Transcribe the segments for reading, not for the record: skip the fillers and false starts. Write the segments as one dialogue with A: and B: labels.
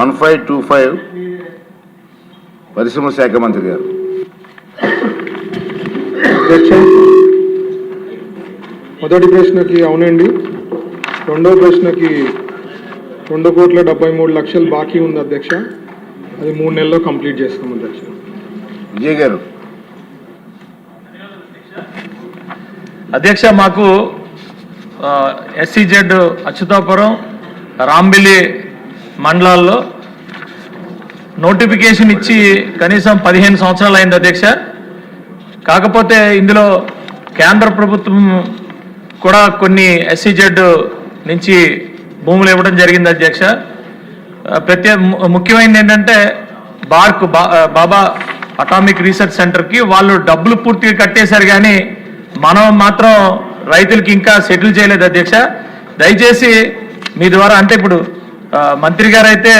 A: 1525 పరిశ్రమ శాఖ మంత్రి గారు.
B: అధ్యక్ష, మొదటి ప్రశ్నకి అవునండి. రెండో ప్రశ్నకి 2,73,00,000 బాకీ ఉంది అధ్యక్ష. అది 3 నెలల్లో కంప్లీట్ చేస్తాం అధ్యక్ష.
A: విజయ్ గారు.
C: అధ్యక్ష, మాకు SEZ అచ్యుతాపురం, రాంబిల్లి మండలాల్లో నోటిఫికేషన్ ఇచ్చి కనీసం 15 సంవత్సరాలు అయింది అధ్యక్ష. కాకపోతే ఇందులో కేంద్ర ప్రభుత్వం కూడా కొన్ని SEZ నుంచి భూములు ఇవ్వడం జరిగింది అధ్యక్ష. ముఖ్యమైనది ఏంటంటే బాబా అటామిక్ రీసెర్చ్ సెంటర్కి వాళ్ళు డబ్బులు పూర్తిగా కట్టేశారు, కానీ మనం మాత్రం రైతులకి ఇంకా సెటిల్ చేయలేదు అధ్యక్ష. దయచేసి మీ ద్వారా, అంటే ఇప్పుడు మంత్రి గారు అయితే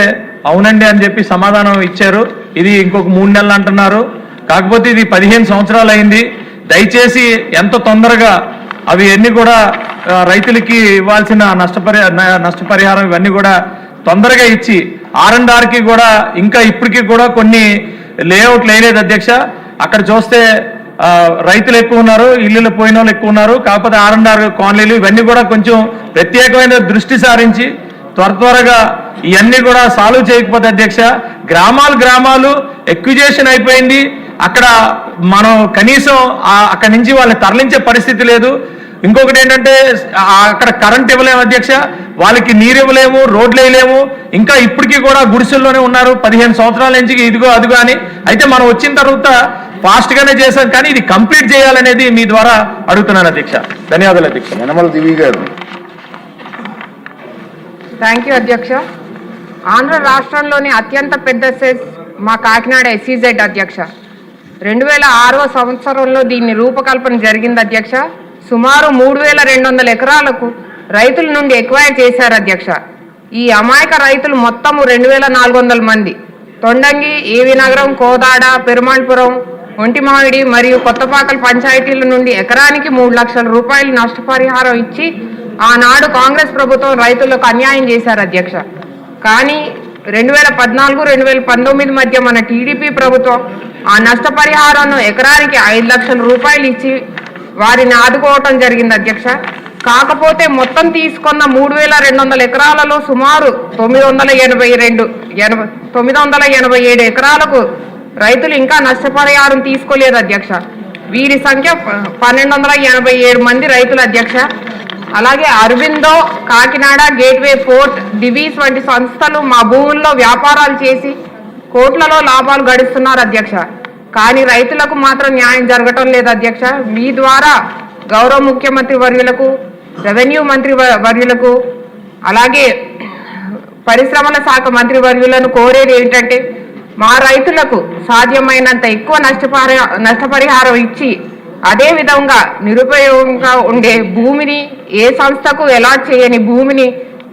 C: అవునండి అని చెప్పి సమాధానం ఇచ్చారు, ఇది ఇంకొక 3 నెలలు అంటున్నారు. కాకపోతే ఇది 15 సంవత్సరాలు అయింది. దయచేసి ఎంత తొందరగా అవి అన్ని కూడా రైతులకి ఇవ్వాల్సిన నష్టపరిహారం ఇవన్నీ కూడా తొందరగా ఇచ్చి R&Rకి కూడా ఇంకా ఇప్పటికీ కూడా కొన్ని లేఅవుట్లు వేయలేదు అధ్యక్ష. అక్కడ చూస్తే రైతులు ఎక్కువ ఉన్నారు, ఇల్లులు పోయిన వాళ్ళు ఎక్కువ ఉన్నారు. కాకపోతే R&R కాలనీలు ఇవన్నీ కూడా కొంచెం ప్రత్యేకమైన దృష్టి సారించి త్వరగా ఇవన్నీ కూడా సాల్వ్ చేయకపోతే అధ్యక్ష, గ్రామాలు ఎక్విజేషన్ అయిపోయింది. అక్కడ మనం కనీసం అక్కడి నుంచి వాళ్ళని తరలించే పరిస్థితి లేదు. ఇంకొకటి ఏంటంటే అక్కడ కరెంట్ ఇవ్వలేము అధ్యక్ష, వాళ్ళకి నీరు ఇవ్వలేము, రోడ్లు వేయలేము. ఇంకా ఇప్పటికీ కూడా గుడిసెల్లోనే ఉన్నారు 15 సంవత్సరాల నుంచి, ఇదిగో అదిగో అని. అయితే మనం వచ్చిన తర్వాత ఫాస్ట్గానే చేశాం, కానీ ఇది కంప్లీట్ చేయాలనేది మీ ద్వారా అడుగుతున్నాను అధ్యక్ష. ధన్యవాదాలు అధ్యక్ష.
A: యనమల దివి గారు.
D: థ్యాంక్ యూ అధ్యక్ష. ఆంధ్ర రాష్ట్రంలోని అత్యంత పెద్ద సెస్ మా కాకినాడ SEZ అధ్యక్ష. 2006వ సంవత్సరంలో దీన్ని రూపకల్పన జరిగింది అధ్యక్ష. సుమారు 3,200 ఎకరాలకు రైతుల నుండి ఎక్వైర్ చేశారు అధ్యక్ష. ఈ అమాయక రైతులు మొత్తము 2,400 మంది. తొండంగి, ఏవి నగరం, కోదాడ, పెరుమాళపురం, ఒంటిమామిడి మరియు కొత్తపాకల్ పంచాయతీల నుండి ఎకరానికి 3 లక్షల రూపాయలు నష్టపరిహారం ఇచ్చి ఆనాడు కాంగ్రెస్ ప్రభుత్వం రైతులకు అన్యాయం చేశారు అధ్యక్ష. కానీ 2014-2019 మధ్య మన TDP ప్రభుత్వం ఆ నష్టపరిహారాన్ని ఎకరానికి 5 లక్షల రూపాయలు ఇచ్చి వారిని ఆదుకోవటం జరిగింది అధ్యక్ష. కాకపోతే మొత్తం తీసుకున్న 3,200 ఎకరాలలో సుమారు 987 ఎకరాలకు రైతులు ఇంకా నష్టపరిహారం తీసుకోలేదు అధ్యక్ష. వీరి సంఖ్య 1,287 మంది రైతులు అధ్యక్ష. అలాగే అరవిందో, కాకినాడ, గేట్వే పోర్ట్, డివీస్ వంటి సంస్థలు మా భూముల్లో వ్యాపారాలు చేసి కోట్లలో లాభాలు గడిస్తున్నారు అధ్యక్ష. కానీ రైతులకు మాత్రం న్యాయం జరగటం లేదు అధ్యక్ష. మీ ద్వారా గౌరవ ముఖ్యమంత్రి వర్యులకు, రెవెన్యూ మంత్రి వర్యులకు, అలాగే పరిశ్రమల శాఖ మంత్రి వర్యులను కోరేది ఏంటంటే, మా రైతులకు సాధ్యమైనంత ఎక్కువ నష్టపరిహారం ఇచ్చి అదేవిధంగా నిరుపయోగంగా ఉండే భూమిని, ఏ సంస్థకు అలాట్ చేయని భూమిని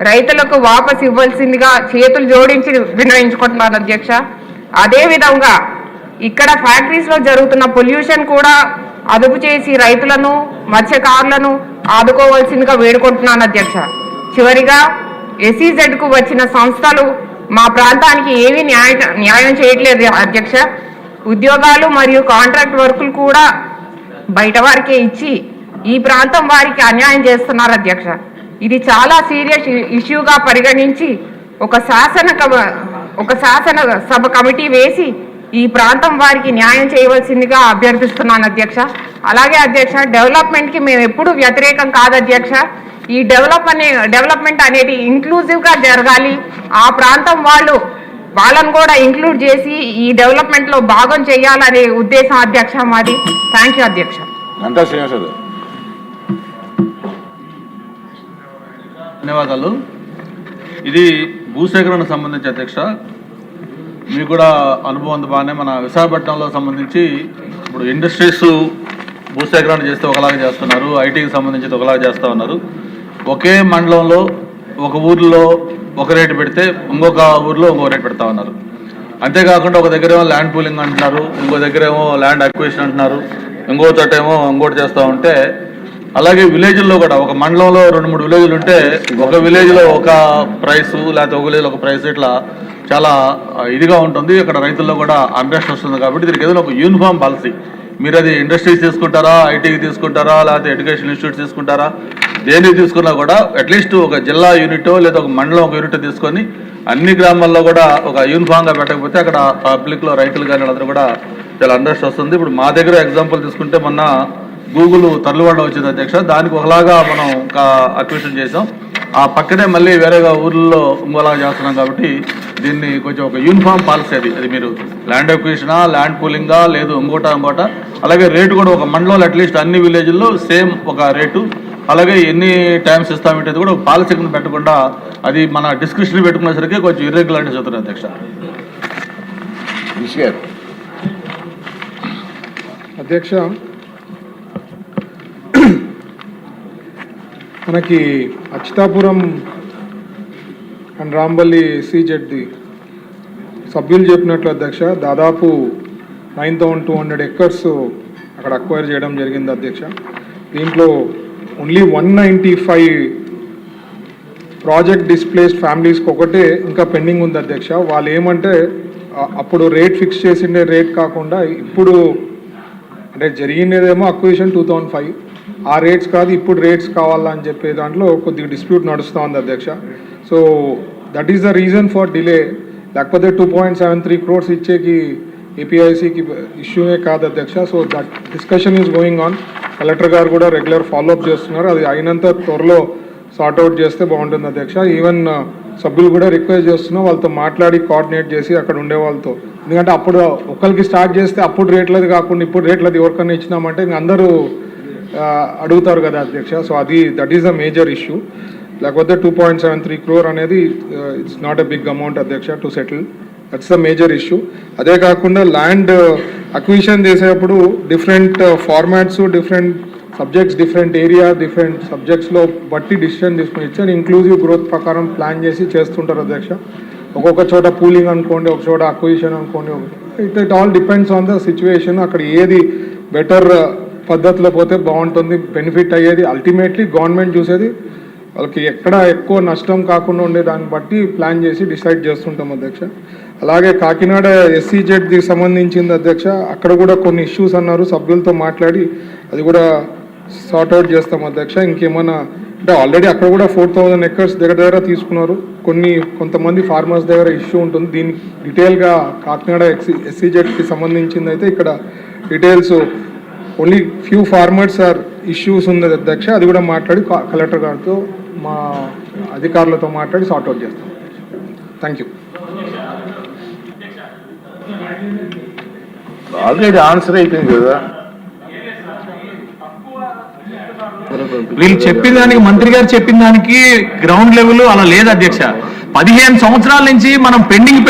D: రైతులకు వాపసు ఇవ్వాల్సిందిగా చేతులు జోడించి విన్నవించుకుంటున్నారు అధ్యక్ష. అదేవిధంగా ఇక్కడ ఫ్యాక్టరీస్లో జరుగుతున్న పొల్యూషన్ కూడా అదుపు చేసి రైతులను, మత్స్యకారులను ఆదుకోవాల్సిందిగా వేడుకుంటున్నాను అధ్యక్ష. చివరిగా SEZకు వచ్చిన సంస్థలు మా ప్రాంతానికి ఏమీ న్యాయం చేయట్లేదు అధ్యక్ష. ఉద్యోగాలు మరియు కాంట్రాక్ట్ వర్కులు కూడా బయట వారికే ఇచ్చి ఈ ప్రాంతం వారికి అన్యాయం చేస్తున్నారు అధ్యక్ష. ఇది చాలా సీరియస్ ఇష్యూగా పరిగణించి ఒక శాసన సభ కమిటీ వేసి ఈ ప్రాంతం వారికి న్యాయం చేయవలసిందిగా అభ్యర్థిస్తున్నాను అధ్యక్ష. అలాగే అధ్యక్ష, డెవలప్మెంట్కి మేము ఎప్పుడూ వ్యతిరేకం కాదు అధ్యక్ష. ఈ డెవలప్మెంట్ అనేది ఇంక్లూజివ్గా జరగాలి. ఆ ప్రాంతం వాళ్ళను కూడా ఇంక్లూడ్ చేసి ఈ డెవలప్మెంట్లో భాగం చేయాలనే ఉద్దేశం అధ్యక్ష మాది. థ్యాంక్ యూ అధ్యక్ష.
E: ధన్యవాదాలు. ఇది భూసేకరణకు సంబంధించి అధ్యక్ష, మీకు కూడా అనుభవం ఉంది బాగానే. మన విశాఖపట్నంలో సంబంధించి ఇప్పుడు ఇండస్ట్రీస్ భూసేకరణ చేస్తే ఒకలాగా చేస్తున్నారు, ఐటీకి సంబంధించి ఒకలాగా చేస్తూ ఉన్నారు. ఒకే మండలంలో ఒక ఊర్లో ఒక రేటు పెడితే ఇంకొక ఊర్లో ఇంకో రేటు పెడతా ఉన్నారు. అంతేకాకుండా ఒక దగ్గర ఏమో ల్యాండ్ పూలింగ్ అంటున్నారు, ఇంకో దగ్గర ఏమో ల్యాండ్ అక్విజిషన్ అంటున్నారు, ఇంకో చోట ఏమో ఇంకోటి చేస్తూ ఉంటే, అలాగే విలేజ్ల్లో కూడా ఒక మండలంలో 2-3 విలేజ్లు ఉంటే ఒక విలేజ్లో ఒక ప్రైసు, లేకపోతే ఒక విలేజ్లో ఒక ప్రైస్, ఇట్లా చాలా ఇదిగా ఉంటుంది. అక్కడ రైతుల్లో కూడా అన్రెస్ట్ వస్తుంది. కాబట్టి దీనికి ఏదైనా ఒక యూనిఫామ్ పాలసీ, మీరు అది ఇండస్ట్రీస్ తీసుకుంటారా, ఐటీకి తీసుకుంటారా, లేకపోతే ఎడ్యుకేషన్ ఇన్స్టిట్యూట్స్ తీసుకుంటారా, దేనికి తీసుకున్నా కూడా అట్లీస్ట్ ఒక జిల్లా యూనిట్ లేదా ఒక మండలం ఒక యూనిట్ తీసుకొని అన్ని గ్రామాల్లో కూడా ఒక యూనిఫామ్గా పెట్టకపోతే అక్కడ పబ్లిక్లో రైతులు కానీ వాళ్ళందరూ కూడా చాలా అన్రెస్ట్ వస్తుంది. ఇప్పుడు మా దగ్గర ఎగ్జాంపుల్ తీసుకుంటే మొన్న గూగుల్ తల్లువాడ వచ్చింది అధ్యక్ష, దానికి ఒకలాగా మనం అక్విజిషన్ చేసాం. ఆ పక్కనే మళ్ళీ వేరేగా ఊర్లలో ఇంకోలాగా చేస్తున్నాం. కాబట్టి దీన్ని కొంచెం ఒక యూనిఫామ్ పాలసీ అది మీరు ల్యాండ్ అక్విజిషనా, ల్యాండ్ పూలింగా, లేదు ఇంకోట. అలాగే రేటు కూడా ఒక మండలంలో అట్లీస్ట్ అన్ని విలేజ్ల్లో సేమ్ ఒక రేటు, అలాగే ఎన్ని టైమ్స్ ఇస్తామంటే కూడా ఒక పాలసీ కింద పెట్టకుండా అది మన డిస్క్రిప్షన్ పెట్టుకునేసరికి కొంచెం ఇర్రెగ్యులారిటీస్ అవుతుంది అధ్యక్ష.
A: రిషి గారు.
B: అధ్యక్ష, మనకి అచ్యుతాపురం అండ్ రాంబల్లి ఎస్సీజెడ్ది సభ్యులు చెప్పినట్లు అధ్యక్ష, దాదాపు 9,200 acres అక్కడ అక్వైర్ చేయడం జరిగింది అధ్యక్ష. దీంట్లో ఓన్లీ 195 ప్రాజెక్ట్ డిస్ప్లేస్డ్ ఫ్యామిలీస్కి ఒకటే ఇంకా పెండింగ్ ఉంది అధ్యక్ష. వాళ్ళు ఏమంటే అప్పుడు రేట్ ఫిక్స్ చేసిండే రేట్ కాకుండా ఇప్పుడు అంటే జరిగినదేమో అక్విజిషన్ 2005, ఆ రేట్స్ కాదు ఇప్పుడు రేట్స్ కావాలని చెప్పే దాంట్లో కొద్దిగా డిస్ప్యూట్ నడుస్తూ ఉంది అధ్యక్ష. So that is the reason for delay. లేకపోతే 2.73 crores ఇచ్చేకి ఏపీఐసికి ఇష్యూనే కాదు అధ్యక్ష. So that discussion is going on. Collector గారు కూడా రెగ్యులర్ ఫాలోఅప్ చేస్తున్నారు. అది అయినంత త్వరలో సార్ట్అవుట్ చేస్తే బాగుంటుంది అధ్యక్ష. ఈవెన్ సభ్యులు కూడా రిక్వెస్ట్ చేస్తున్నాం వాళ్ళతో మాట్లాడి కోఆర్డినేట్ చేసి అక్కడ ఉండే వాళ్ళతో. ఎందుకంటే అప్పుడు ఒకరికి స్టార్ట్ చేస్తే అప్పుడు రేట్లది కాకుండా ఇప్పుడు రేట్లది ఎవరికన్నా ఇచ్చినామంటే ఇంక అందరూ అడుగుతారు కదా అధ్యక్ష. సో అది that is the major issue. లేకపోతే 2.73 crore అనేది it's not a big amount అధ్యక్ష to settle. That's the major issue. అదే కాకుండా ల్యాండ్ అక్విజిషన్ చేసేటప్పుడు different formats, different subjects, different area, different సబ్జెక్ట్స్లో బట్టి డిసిషన్ తీసుకుని ఇచ్చాను. ఇంక్లూజివ్ గ్రోత్ ప్రకారం ప్లాన్ చేసి చేస్తుంటారు అధ్యక్ష. ఒక్కొక్క చోట పూలింగ్ అనుకోండి, ఒక చోట అక్విజిషన్ అనుకోండి. It all depends on the situation. అక్కడ ఏది బెటర్ పద్ధతిలో పోతే బాగుంటుంది, బెనిఫిట్ అయ్యేది. అల్టిమేట్లీ గవర్నమెంట్ చూసేది వాళ్ళకి ఎక్కడ ఎక్కువ నష్టం కాకుండా ఉండే దాన్ని బట్టి ప్లాన్ చేసి డిసైడ్ చేస్తుంటాం అధ్యక్ష. అలాగే కాకినాడ ఎస్సీజెడ్కి సంబంధించింది అధ్యక్ష, అక్కడ కూడా కొన్ని ఇష్యూస్ అన్నారు. సభ్యులతో మాట్లాడి అది కూడా సార్ట్అవుట్ చేస్తాం అధ్యక్ష. ఇంకేమన్నా అంటే ఆల్రెడీ అక్కడ కూడా 4,000 acres దగ్గర తీసుకున్నారు. కొంతమంది ఫార్మర్స్ దగ్గర ఇష్యూ ఉంటుంది. దీనికి డీటెయిల్గా కాకినాడ ఎస్సీజెడ్కి సంబంధించింది అయితే ఇక్కడ details only few farmers are issues ఉంది అధ్యక్ష. అది కూడా మాట్లాడి కలెక్టర్ గారితో మా అధికారులతో మాట్లాడి సార్ట్అవుట్ చేస్తాం. Thank you.
A: ఆల్రెడీ ఆన్సర్ అయిపోయింది కదా.
C: వీళ్ళు చెప్పిన దానికి, మంత్రి గారు చెప్పిన దానికి గ్రౌండ్ లెవెల్ అలా లేదు అధ్యక్ష. 15 సంవత్సరాల నుంచి మనం పెండింగ్